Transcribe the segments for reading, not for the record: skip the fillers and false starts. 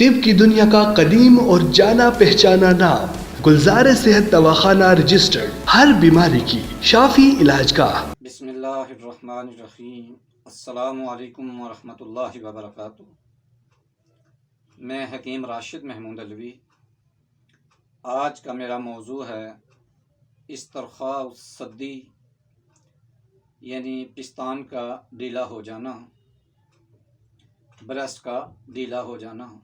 طب کی دنیا کا قدیم اور جانا پہچانا نام گلزار صحت دواخانہ رجسٹرڈ، ہر بیماری کی شافی علاج گاہ۔ بسم اللہ الرحمن الرحیم۔ السلام علیکم ورحمۃ اللہ وبرکاتہ۔ میں حکیم راشد محمود علوی۔ آج کا میرا موضوع ہے استرخاء الصدی، یعنی پستان کا ڈھیلا ہو جانا، بریسٹ کا ڈھیلا ہو جانا۔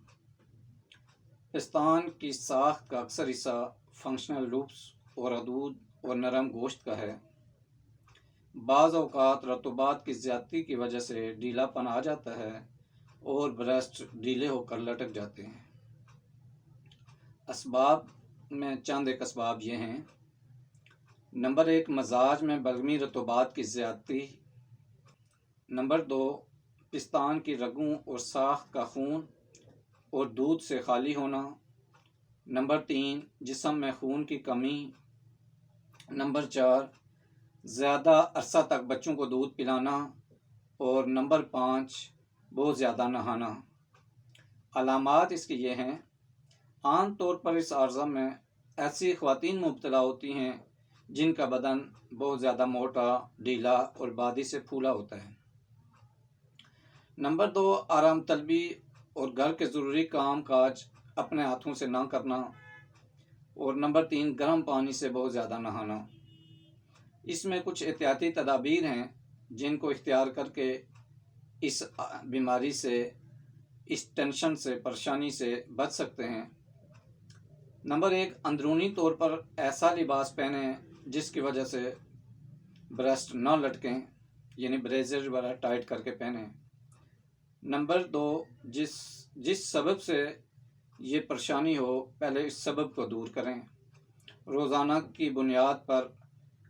پستان کی ساخت کا اکثر حصہ فنکشنل لوپس اور حدود اور نرم گوشت کا ہے۔ بعض اوقات رطوبات کی زیادتی کی وجہ سے ڈھیلا پن آ جاتا ہے اور بریسٹ ڈھیلے ہو کر لٹک جاتے ہیں۔ اسباب میں چند ایک اسباب یہ ہیں۔ نمبر 1، مزاج میں بلغمی رطوبات کی زیادتی۔ نمبر 2، پستان کی رگوں اور ساخت کا خون اور دودھ سے خالی ہونا۔ نمبر 3، جسم میں خون کی کمی۔ نمبر 4، زیادہ عرصہ تک بچوں کو دودھ پلانا۔ اور نمبر 5، بہت زیادہ نہانا۔ علامات اس کی یہ ہیں۔ عام طور پر اس عارضہ میں ایسی خواتین مبتلا ہوتی ہیں جن کا بدن بہت زیادہ موٹا، ڈھیلا اور بادی سے پھولا ہوتا ہے۔ نمبر 2، آرام طلبی اور گھر کے ضروری کام کاج اپنے ہاتھوں سے نہ کرنا۔ اور نمبر 3، گرم پانی سے بہت زیادہ نہانا۔ اس میں کچھ احتیاطی تدابیر ہیں جن کو اختیار کر کے اس بیماری سے، اس ٹینشن سے، پریشانی سے بچ سکتے ہیں۔ نمبر 1، اندرونی طور پر ایسا لباس پہنیں جس کی وجہ سے بریسٹ نہ لٹکیں، یعنی بریزر وغیرہ ٹائٹ کر کے پہنیں۔ نمبر 2، جس سبب سے یہ پریشانی ہو پہلے اس سبب کو دور کریں۔ روزانہ کی بنیاد پر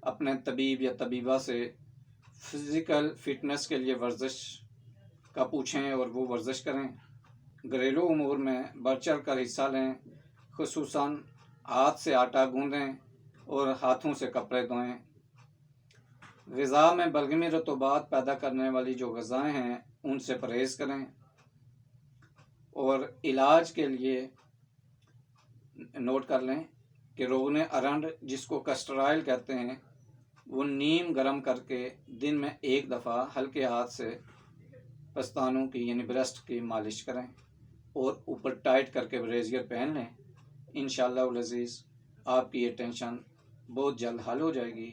اپنے طبیب یا طبیبہ سے فزیکل فٹنس کے لیے ورزش کا پوچھیں اور وہ ورزش کریں۔ گھریلو امور میں بڑھ چڑھ کر حصہ لیں، خصوصاً ہاتھ سے آٹا گوندیں اور ہاتھوں سے کپڑے دھوئیں۔ غذا میں بلغمی رطوبات پیدا کرنے والی جو غذائیں ہیں ان سے پرہیز کریں۔ اور علاج کے لیے نوٹ کر لیں کہ روغن ارنڈ، جس کو کسٹر آئل کہتے ہیں، وہ نیم گرم کر کے دن میں 1 دفعہ ہلکے ہاتھ سے پستانوں کی یعنی بریسٹ کی مالش کریں اور اوپر ٹائٹ کر کے بریزیئر پہن لیں۔ انشاءاللہ العزیز آپ کی یہ ٹینشن بہت جلد حل ہو جائے گی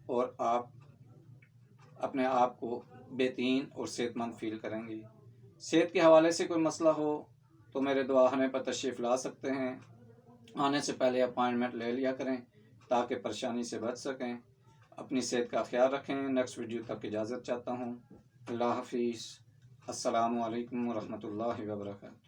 اور آپ اپنے آپ کو بہترین اور صحت مند فیل کریں گی۔ صحت کے حوالے سے کوئی مسئلہ ہو تو میرے دواخانے پر تشریف لا سکتے ہیں۔ آنے سے پہلے اپائنٹمنٹ لے لیا کریں تاکہ پریشانی سے بچ سکیں۔ اپنی صحت کا خیال رکھیں۔ نیکسٹ ویڈیو تک اجازت چاہتا ہوں۔ اللہ حافظ۔ السلام علیکم ورحمۃ اللہ وبرکاتہ۔